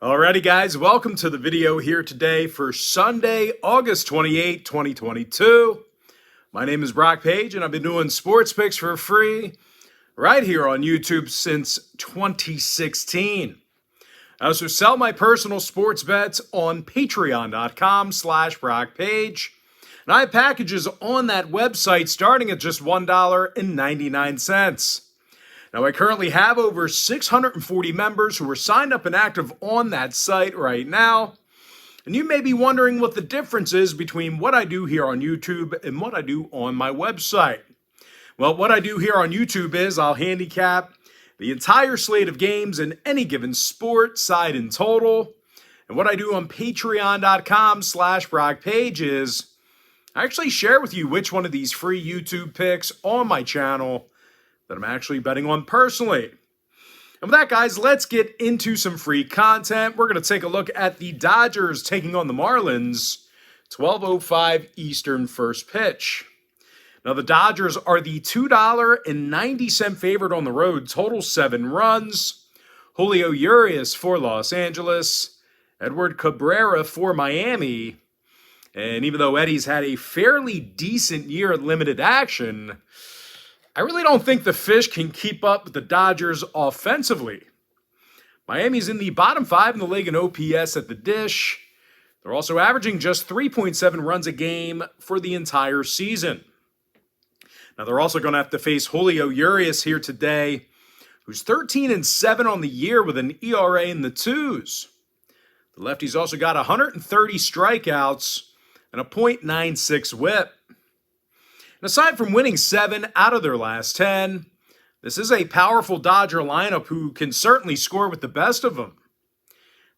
Alrighty guys, welcome to the video here today for Sunday, August 28, 2022. My name is Brock Page and I've been doing sports picks for free right here on YouTube since 2016. I also sell my personal sports bets on patreon.com/BrockPage. And I have packages on that website starting at just $1.99. Now, I currently have over 640 members who are signed up and active on that site right now. And you may be wondering what the difference is between what I do here on YouTube and what I do on my website. Well, what I do here on YouTube is I'll handicap the entire slate of games in any given sport, side and total. And what I do on patreon.com/BrockPage is I actually share with you which one of these free YouTube picks on my channel that I'm actually betting on personally. And with that, guys, let's get into some free content. We're going to take a look at the Dodgers taking on the Marlins, 12:05 Eastern first pitch. Now, the Dodgers are the $2.90 favorite on the road, total 7 runs. Julio Urias for Los Angeles, Edward Cabrera for Miami. And even though Eddie's had a fairly decent year at limited action, I really don't think the Fish can keep up with the Dodgers offensively. Miami's in the bottom 5 in the league in OPS at the dish. They're also averaging just 3.7 runs a game for the entire season. Now, they're also going to have to face Julio Urias here today, who's 13-7 on the year with an ERA in the 2s. The lefty's also got 130 strikeouts and a .96 whip. And aside from winning 7 out of their last 10, this is a powerful Dodger lineup who can certainly score with the best of them.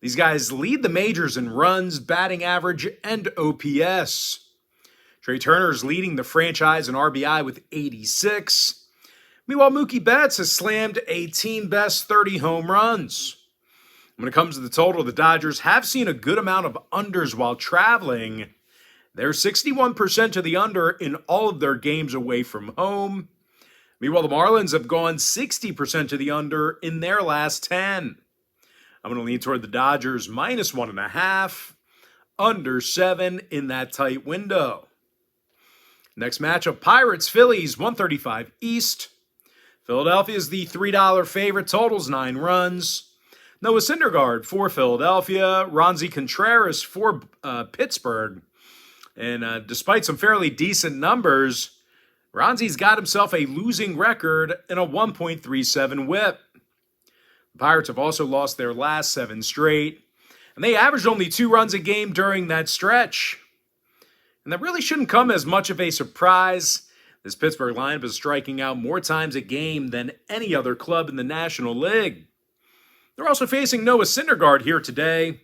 These guys lead the majors in runs, batting average, and OPS. Trey Turner's leading the franchise in RBI with 86. Meanwhile, Mookie Betts has slammed a team-best 30 home runs. When it comes to the total, the Dodgers have seen a good amount of unders while traveling. They're 61% to the under in all of their games away from home. Meanwhile, the Marlins have gone 60% to the under in their last 10. I'm going to lean toward the Dodgers -1.5, under 7 in that tight window. Next matchup, Pirates-Phillies, 135 East. Philadelphia is the $3 favorite, totals 9 runs. Noah Syndergaard for Philadelphia, Ronzi Contreras for Pittsburgh. And despite some fairly decent numbers, Ronzi's got himself a losing record and a 1.37 whip. The Pirates have also lost their last 7 straight, and they averaged only 2 runs a game during that stretch. And that really shouldn't come as much of a surprise. This Pittsburgh lineup is striking out more times a game than any other club in the National League. They're also facing Noah Syndergaard here today,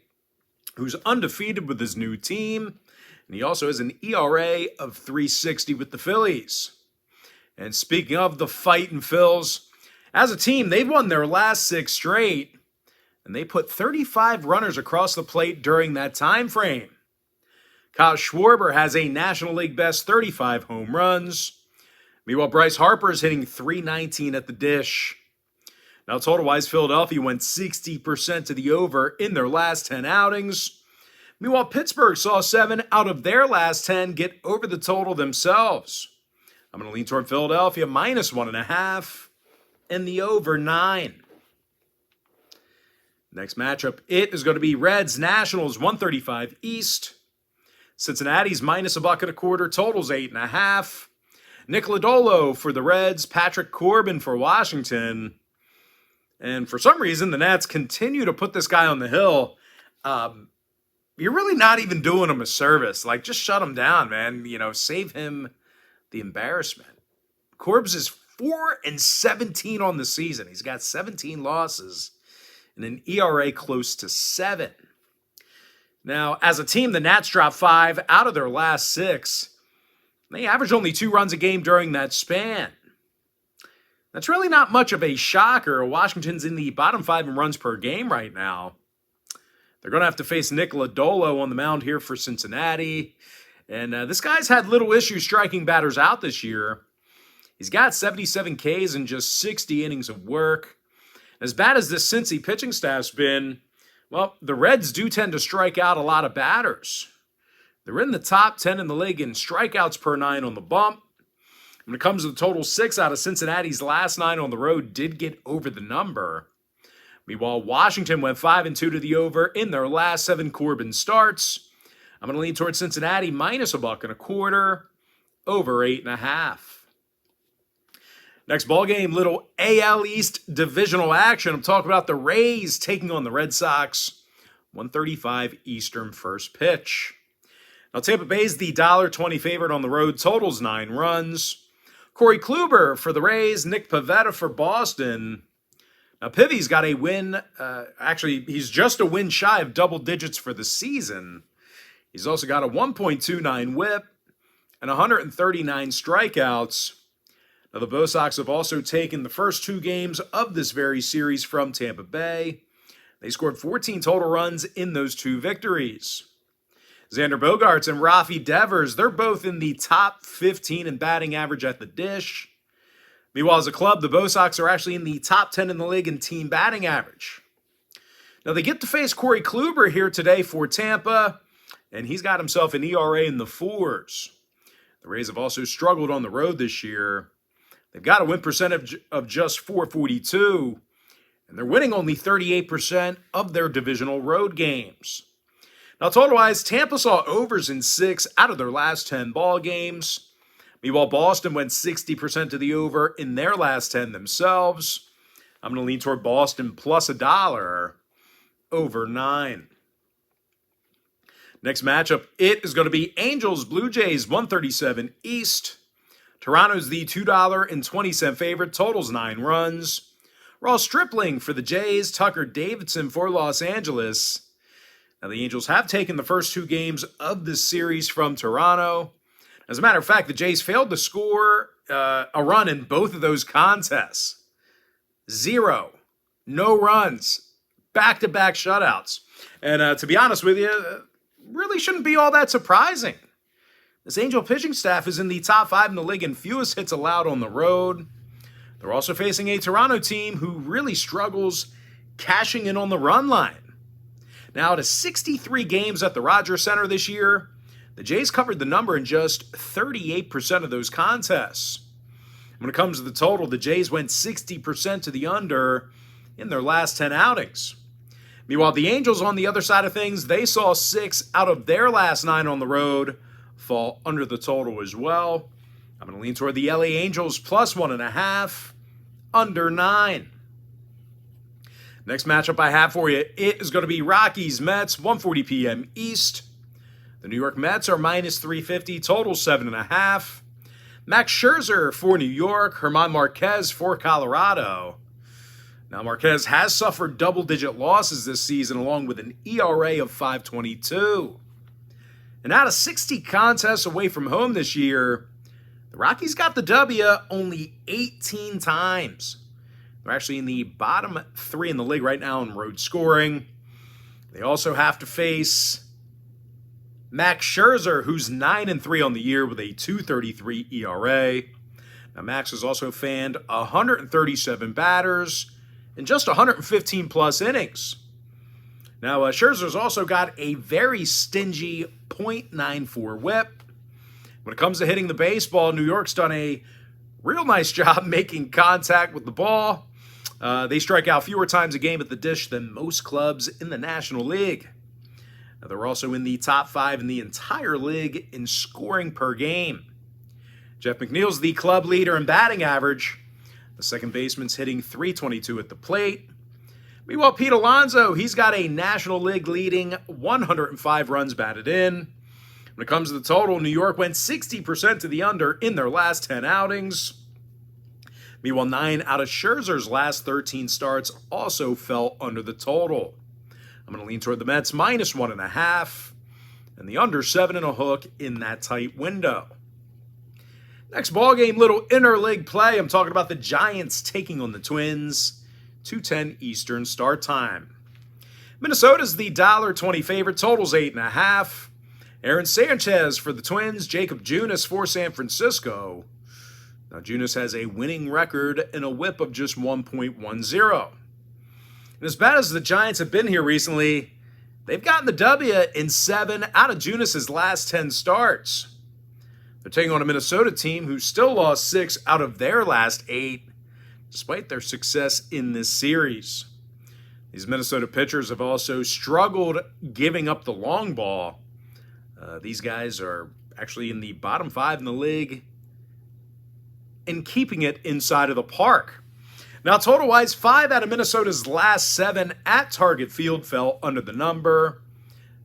who's undefeated with his new team. And he also has an ERA of 3.60 with the Phillies. And speaking of the fighting Phils, as a team, they've won their last 6 straight, and they put 35 runners across the plate during that time frame. Kyle Schwarber has a National League best 35 home runs. Meanwhile, Bryce Harper is hitting .319 at the dish. Now, total-wise, Philadelphia went 60% to the over in their last 10 outings. Meanwhile, Pittsburgh saw 7 out of their last 10 get over the total themselves. I'm going to lean toward Philadelphia -1.5 and the over 9. Next matchup, it is going to be Reds-Nationals, 135 East. Cincinnati's -1.25, totals 8.5. Nick Lodolo for the Reds, Patrick Corbin for Washington. And for some reason, the Nats continue to put this guy on the hill. You're really not even doing him a service. Like, just shut him down, man. Save him the embarrassment. Corbs is 4-17 on the season. He's got 17 losses and an ERA close to 7. Now, as a team, the Nats dropped 5 out of their last 6. They averaged only 2 runs a game during that span. That's really not much of a shocker. Washington's in the bottom 5 in runs per game right now. They're going to have to face Nick Lodolo on the mound here for Cincinnati. And this guy's had little issues striking batters out this year. He's got 77 Ks in just 60 innings of work. As bad as this Cincy pitching staff's been, Well, the Reds do tend to strike out a lot of batters. They're in the top 10 in the league in strikeouts per nine on the bump. When it comes to the total, 6 out of Cincinnati's last 9 on the road did get over the number. Meanwhile, Washington went 5-2 to the over in their last 7 Corbin starts. I'm going to lean towards Cincinnati minus $1.25, over 8.5. Next ball game, little AL East divisional action. I'm talking about the Rays taking on the Red Sox. 1:35 Eastern first pitch. Now, Tampa Bay's the $1.20 favorite on the road. Totals 9 runs. Corey Kluber for the Rays. Nick Pivetta for Boston. Now, Pivy's got a win. Actually, he's just a win shy of double digits for the season. He's also got a 1.29 whip and 139 strikeouts. Now, the Bo Sox have also taken the first 2 games of this very series from Tampa Bay. They scored 14 total runs in those 2 victories. Xander Bogaerts and Rafi Devers, they're both in the top 15 in batting average at the dish. Meanwhile, as a club, the Bo Sox are actually in the top 10 in the league in team batting average. Now, they get to face Corey Kluber here today for Tampa, and he's got himself an ERA in the 4s. The Rays have also struggled on the road this year. They've got a win percentage of just .442, and they're winning only 38% of their divisional road games. Now, total-wise, Tampa saw overs in 6 out of their last 10 ball games. Meanwhile, Boston went 60% to the over in their last 10 themselves. I'm going to lean toward Boston plus $1, over 9. Next matchup, it is going to be Angels-Blue Jays, 137 East. Toronto's the $2.20 favorite, totals 9 runs. Ross Stripling for the Jays, Tucker Davidson for Los Angeles. Now, the Angels have taken the first 2 games of this series from Toronto. As a matter of fact, the Jays failed to score a run in both of those contests. 0. No runs. Back-to-back shutouts. And to be honest with you, really shouldn't be all that surprising. This Angel pitching staff is in the top 5 in the league in fewest hits allowed on the road. They're also facing a Toronto team who really struggles cashing in on the run line. Now, out of 63 games at the Rogers Center this year, the Jays covered the number in just 38% of those contests. When it comes to the total, the Jays went 60% to the under in their last 10 outings. Meanwhile, the Angels, on the other side of things, they saw 6 out of their last 9 on the road fall under the total as well. I'm going to lean toward the LA Angels plus 1.5, under 9. Next matchup I have for you, it is going to be Rockies-Mets, 1:40 p.m. East. The New York Mets are minus 350, total 7.5. Max Scherzer for New York, German Marquez for Colorado. Now, Marquez has suffered double-digit losses this season, along with an ERA of 5.22. And out of 60 contests away from home this year, the Rockies got the W only 18 times. They're actually in the bottom 3 in the league right now in road scoring. They also have to face Max Scherzer, who's 9-3 on the year with a 2.33 ERA. Now, Max has also fanned 137 batters in just 115-plus innings. Now, Scherzer's also got a very stingy .94 whip. When it comes to hitting the baseball, New York's done a real nice job making contact with the ball. They strike out fewer times a game at the dish than most clubs in the National League. Now, they're also in the top 5 in the entire league in scoring per game. Jeff McNeil's the club leader in batting average. The second baseman's hitting .322 at the plate. Meanwhile, Pete Alonso, he's got a National League leading 105 runs batted in. When it comes to the total, New York went 60% to the under in their last 10 outings. Meanwhile, 9 out of Scherzer's last 13 starts also fell under the total. I'm going to lean toward the Mets minus 1.5 and the under 7.5 in that tight window. Next ball game, little interleague play. I'm talking about the Giants taking on the Twins. 2:10 Eastern start time. Minnesota's the $1.20 favorite, totals 8.5. Aaron Sanchez for the Twins, Jacob Junis for San Francisco. Now, Junis has a winning record and a whip of just 1.10. And as bad as the Giants have been here recently, they've gotten the W in 7 out of Junis's last 10 starts. They're taking on a Minnesota team who still lost 6 out of their last 8, despite their success in this series. These Minnesota pitchers have also struggled giving up the long ball. These guys are actually in the bottom 5 in the league and keeping it inside of the park. Now, total-wise, 5 out of Minnesota's last 7 at Target Field fell under the number.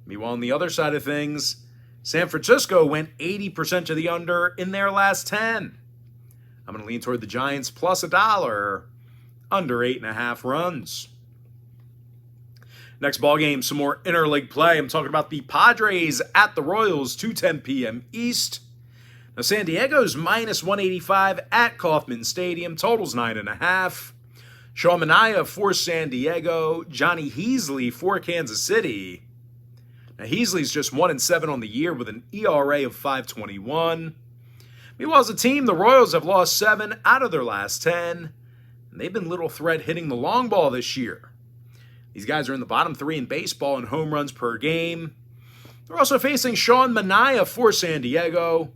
Meanwhile, on the other side of things, San Francisco went 80% to the under in their last 10. I'm going to lean toward the Giants plus $1, under 8.5 runs. Next ball game, some more interleague play. I'm talking about the Padres at the Royals, 2:10 p.m. East. Now, San Diego's minus 185 at Kauffman Stadium, totals 9.5. Sean Manaea for San Diego, Johnny Heasley for Kansas City. Now, Heasley's just 1-7 on the year with an ERA of 5.21. Meanwhile, as a team, the Royals have lost 7 out of their last 10, and they've been little threat hitting the long ball this year. These guys are in the bottom 3 in baseball in home runs per game. They're also facing Sean Manaea for San Diego.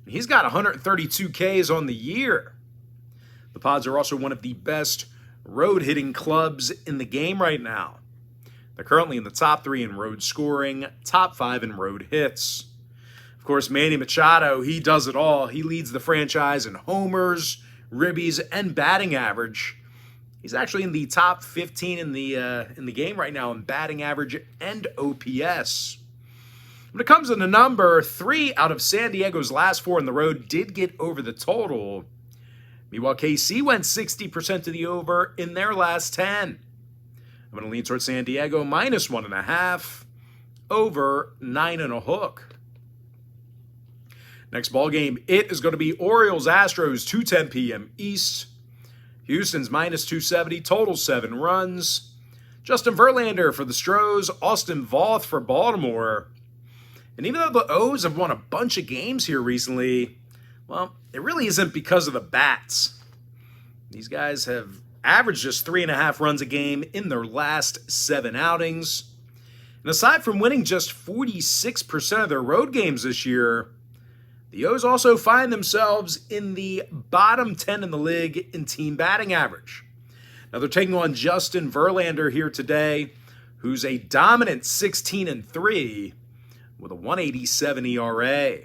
He's got 132 Ks on the year. The Pods are also one of the best road-hitting clubs in the game right now. They're currently in the top 3 in road scoring, top 5 in road hits. Of course, Manny Machado, he does it all. He leads the franchise in homers, ribbies, and batting average. He's actually in the top 15 in the game right now in batting average and OPS. When it comes to the number, 3 out of San Diego's last 4 on the road did get over the total. Meanwhile, KC went 60% to the over in their last 10. I'm going to lean towards San Diego minus 1.5, over 9.5. Next ball game, it is going to be Orioles Astros, 2:10 p.m. East. Houston's minus 270, total 7 runs. Justin Verlander for the Astros, Austin Voth for Baltimore. And even though the O's have won a bunch of games here recently, well, it really isn't because of the bats. These guys have averaged just 3.5 runs a game in their last 7 outings. And aside from winning just 46% of their road games this year, the O's also find themselves in the bottom 10 in the league in team batting average. Now they're taking on Justin Verlander here today, who's a dominant 16-3 with a 1.87 ERA.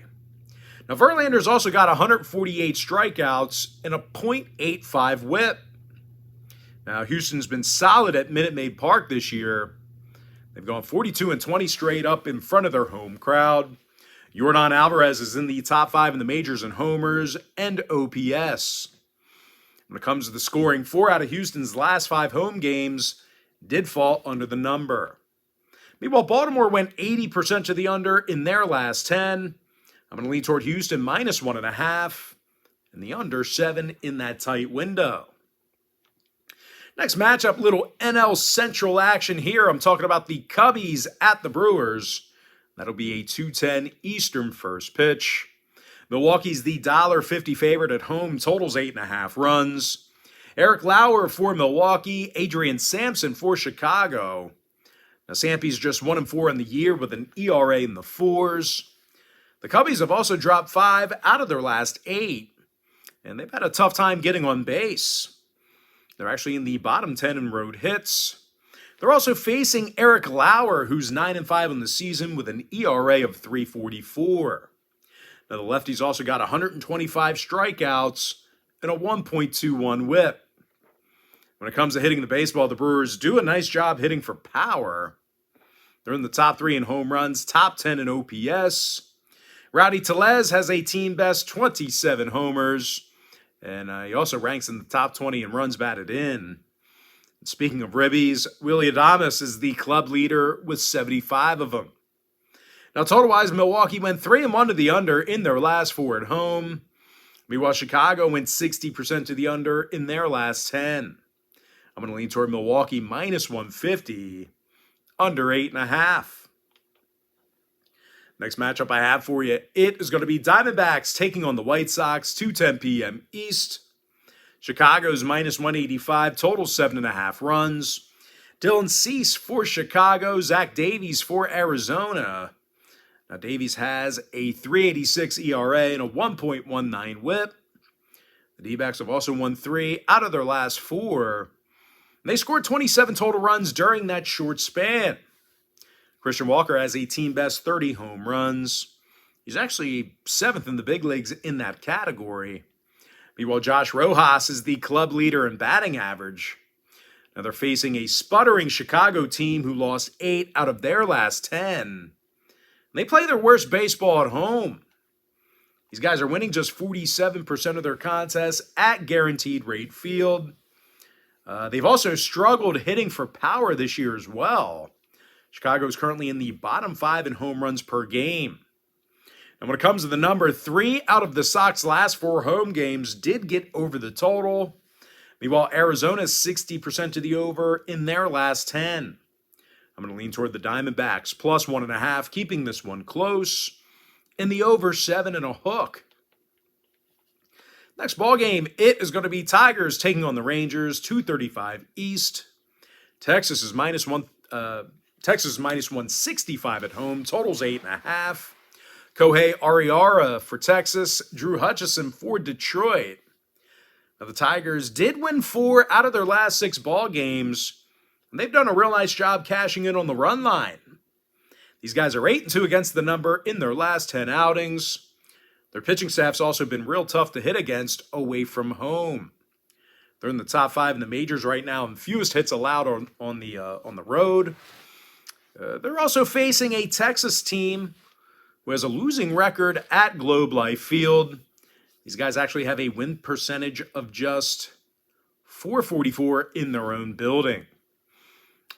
Now Verlander's also got 148 strikeouts and a .85 whip. Now Houston's been solid at Minute Maid Park this year. They've gone 42-20 straight up in front of their home crowd. Yordan Alvarez is in the top 5 in the majors in homers and OPS. When it comes to the scoring, 4 out of Houston's last 5 home games did fall under the number. Meanwhile, Baltimore went 80% to the under in their last 10. I'm going to lean toward Houston minus 1.5 and the under 7 in that tight window. Next matchup, little NL Central action here. I'm talking about the Cubbies at the Brewers. That'll be a 2:10 Eastern first pitch. Milwaukee's the $1.50 favorite at home, totals 8.5 runs. Eric Lauer for Milwaukee, Adrian Sampson for Chicago. Now, Sampy's just 1-4 in the year with an ERA in the 4s. The Cubbies have also dropped 5 out of their last 8, and they've had a tough time getting on base. They're actually in the bottom 10 in road hits. They're also facing Eric Lauer, who's 9-5 on the season with an ERA of 3.44. Now, the lefty's also got 125 strikeouts and a 1.21 whip. When it comes to hitting the baseball, the Brewers do a nice job hitting for power. They're in the top 3 in home runs, top 10 in OPS. Rowdy Tellez has a team-best 27 homers, and he also ranks in the top 20 in runs batted in. Speaking of ribbies, Willy Adames is the club leader with 75 of them. Now, total-wise, Milwaukee went 3-1 to the under in their last 4 at home. Meanwhile, Chicago went 60% to the under in their last 10. I'm going to lean toward Milwaukee minus 150, under 8.5. Next matchup I have for you, it is going to be Diamondbacks taking on the White Sox, 2:10 p.m. East. Chicago's minus 185, total 7.5 runs. Dylan Cease for Chicago. Zach Davies for Arizona. Now, Davies has a 3.86 ERA and a 1.19 whip. The D-backs have also won 3 out of their last 4. They scored 27 total runs during that short span. Christian Walker has a team-best 30 home runs. He's actually 7th in the big leagues in that category. Meanwhile, Josh Rojas is the club leader in batting average. Now they're facing a sputtering Chicago team who lost 8 out of their last 10. They play their worst baseball at home. These guys are winning just 47% of their contests at Guaranteed Rate Field. They've also struggled hitting for power this year as well. Chicago is currently in the bottom 5 in home runs per game. And when it comes to the number, 3 out of the Sox last 4 home games did get over the total. Meanwhile, Arizona is 60% to the over in their last 10. I'm going to lean toward the Diamondbacks, plus 1.5, keeping this one close. In the over 7 and a hook. Next ball game, it is going to be Tigers taking on the Rangers, 235 East. Texas is minus 165 at home. Totals 8.5. Kohei Ariara for Texas. Drew Hutchison for Detroit. Now the Tigers did win 4 out of their last 6 ball games, and they've done a real nice job cashing in on the run line. These guys are 8-2 against the number in their last 10 outings. Their pitching staff's also been real tough to hit against away from home. They're in the top 5 in the majors right now and fewest hits allowed on the road. They're also facing a Texas team who has a losing record at Globe Life Field. These guys actually have a win percentage of just .444 in their own building.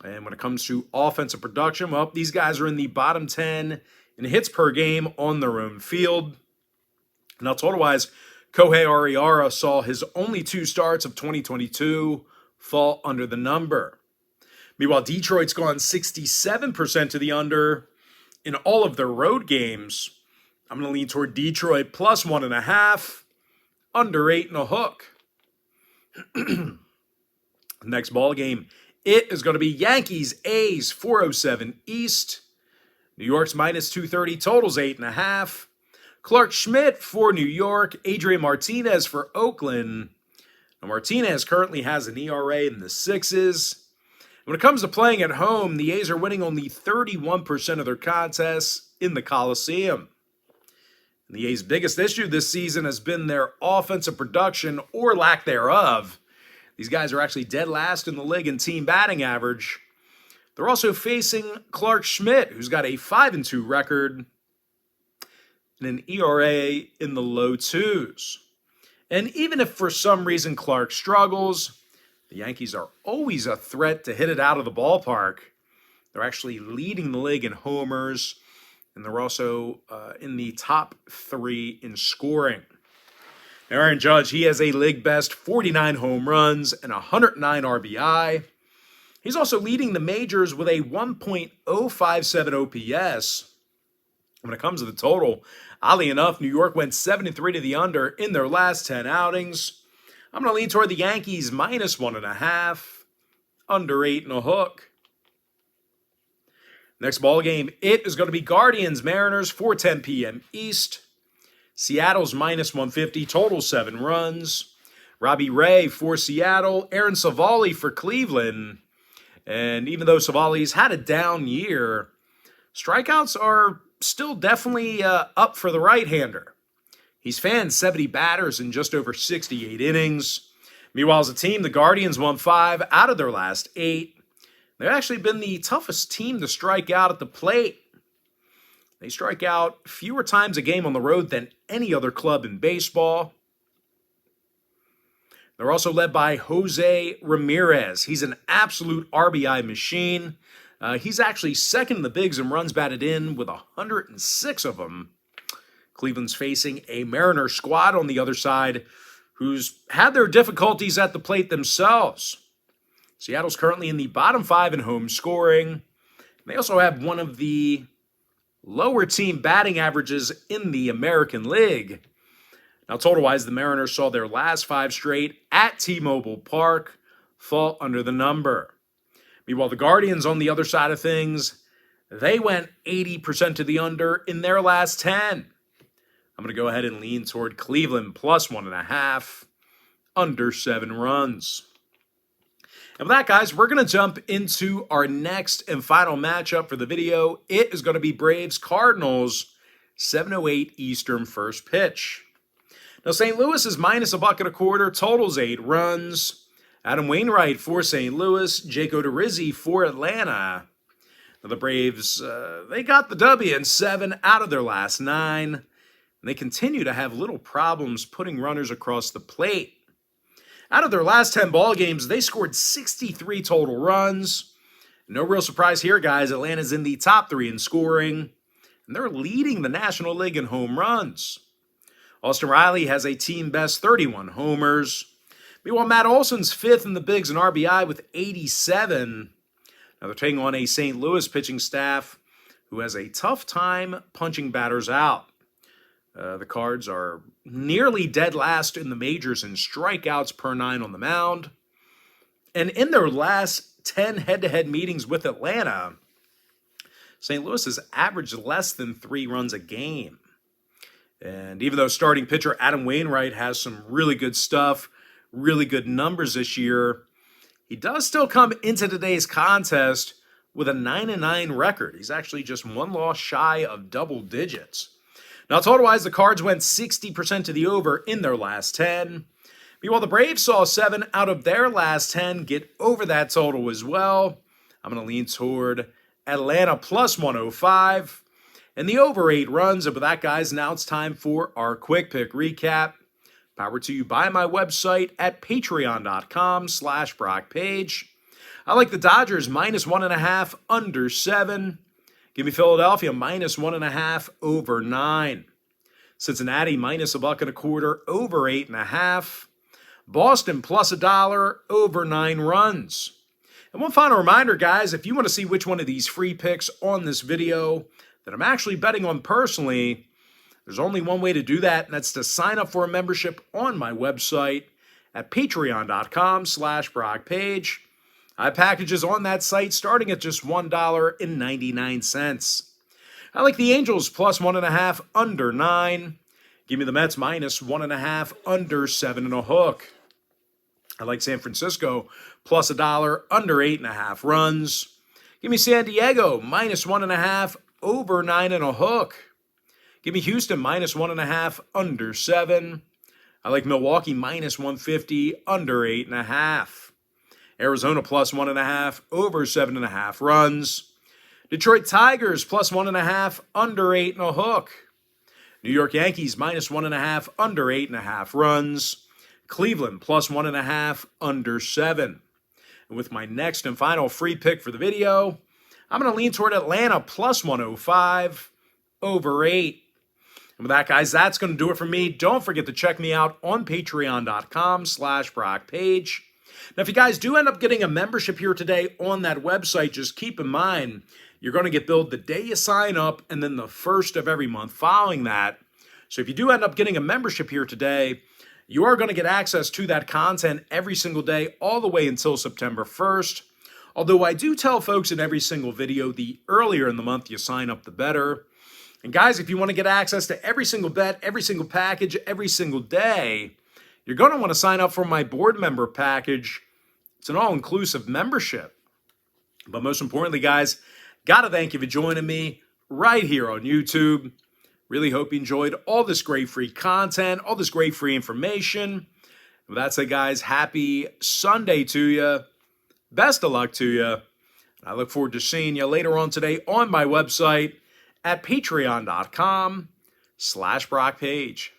And when it comes to offensive production, well, these guys are in the bottom 10 in hits per game on their own field. Now, total-wise, Kohei Ariara saw his only 2 starts of 2022 fall under the number. Meanwhile, Detroit's gone 67% to the under in all of their road games. I'm going to lean toward Detroit plus 1.5, under 8 and a hook. Next ball game, it is going to be Yankees A's 407 East. New York's minus 230, totals 8.5. Clark Schmidt for New York, Adrian Martinez for Oakland. Now, Martinez currently has an ERA in the 6s. When it comes to playing at home, the A's are winning only 31% of their contests in the Coliseum. And the A's' biggest issue this season has been their offensive production or lack thereof. These guys are actually dead last in the league in team batting average. They're also facing Clark Schmidt, who's got a 5-2 record and an ERA in the low 2s. And even if for some reason Clark struggles, the Yankees are always a threat to hit it out of the ballpark. They're actually leading the league in homers, and they're also in the top 3 in scoring. Aaron Judge, he has a league-best 49 home runs and 109 RBI. He's also leading the majors with a 1.057 OPS. When it comes to the total, oddly enough, New York went 7-3 to the under in their last 10 outings. I'm going to lean toward the Yankees minus 1.5, under 8 and a hook. Next ball game, it is going to be Guardians Mariners 4:10 p.m. East. Seattle's minus 150, total 7 runs. Robbie Ray for Seattle, Aaron Savali for Cleveland. And even though Savali's had a down year, strikeouts are still definitely up for the right-hander. He's fanned 70 batters in just over 68 innings. Meanwhile, as a team, the Guardians won 5 out of their last 8. They've actually been the toughest team to strike out at the plate. They strike out fewer times a game on the road than any other club in baseball. They're also led by Jose Ramirez. He's an absolute RBI machine. He's actually second in the bigs in runs batted in with 106 of them. Cleveland's facing a Mariner squad on the other side who's had their difficulties at the plate themselves. Seattle's currently in the bottom 5 in home scoring. They also have one of the lower team batting averages in the American League. Now, total-wise, the Mariners saw their last 5 straight at T-Mobile Park fall under the number. Meanwhile, the Guardians on the other side of things, they went 80% to the under in their last 10. I'm going to go ahead and lean toward Cleveland plus 1.5, under 7 runs. And with that, guys, we're going to jump into our next and final matchup for the video. It is going to be Braves-Cardinals, 7:08 Eastern first pitch. Now, St. Louis is minus $1.25, totals 8 runs. Adam Wainwright for St. Louis, Jake Odorizzi for Atlanta. Now, the Braves, they got the W in 7 out of their last 9. And they continue to have little problems putting runners across the plate. Out of their last 10 ball games, they scored 63 total runs. No real surprise here, guys. Atlanta's in the top 3 in scoring, and they're leading the National League in home runs. Austin Riley has a team-best 31 homers. Meanwhile, Matt Olson's 5th in the bigs in RBI with 87. Now they're taking on a St. Louis pitching staff who has a tough time punching batters out. The Cards are nearly dead last in the majors in strikeouts per 9 on the mound. And in their last 10 head-to-head meetings with Atlanta, St. Louis has averaged less than 3 runs a game. And even though starting pitcher Adam Wainwright has some really good stuff, really good numbers this year, he does still come into today's contest with a 9-9 record. He's actually just 1 loss shy of double digits. Now, total-wise, the Cards went 60% to the over in their last 10. Meanwhile, the Braves saw 7 out of their last 10 get over that total as well. I'm going to lean toward Atlanta plus 105. And the over 8 runs. And with that, guys, now it's time for our quick pick recap. Powered to you by my website at patreon.com/BrockPage. I like the Dodgers minus 1.5 under 7. Give me Philadelphia minus 1.5 over 9. Cincinnati minus $1.25 over 8.5. Boston plus $1 over 9 runs. And one final reminder, guys, if you want to see which one of these free picks on this video that I'm actually betting on personally, there's only one way to do that, and that's to sign up for a membership on my website at patreon.com/BrockPage. I have packages on that site starting at just $1.99. I like the Angels plus 1.5 under 9. Give me the Mets minus 1.5 under 7.5. I like San Francisco plus $1 under 8.5 runs. Give me San Diego minus 1.5 over 9.5. Give me Houston minus 1.5 under 7. I like Milwaukee minus 150 under 8.5. Arizona plus 1.5 over 7.5 runs. Detroit Tigers plus 1.5 under 8.5. New York Yankees minus 1.5 under 8.5 runs. Cleveland plus 1.5 under 7. And with my next and final free pick for the video, I'm going to lean toward Atlanta plus 105 over 8. And with that, guys, that's going to do it for me. Don't forget to check me out on patreon.com/BrockPage. Now, if you guys do end up getting a membership here today on that website, just keep in mind you're going to get billed the day you sign up and then the first of every month following that. So if you do end up getting a membership here today, you are going to get access to that content every single day all the way until September 1st. Although I do tell folks in every single video, the earlier in the month you sign up, the better. And guys, if you want to get access to every single bet, every single package, every single day, you're going to want to sign up for my board member package. It's an all-inclusive membership. But most importantly, guys, got to thank you for joining me right here on YouTube. Really hope you enjoyed all this great free content, all this great free information. With that said, guys, happy Sunday to you. Best of luck to you. I look forward to seeing you later on today on my website at patreon.com/BrockPage.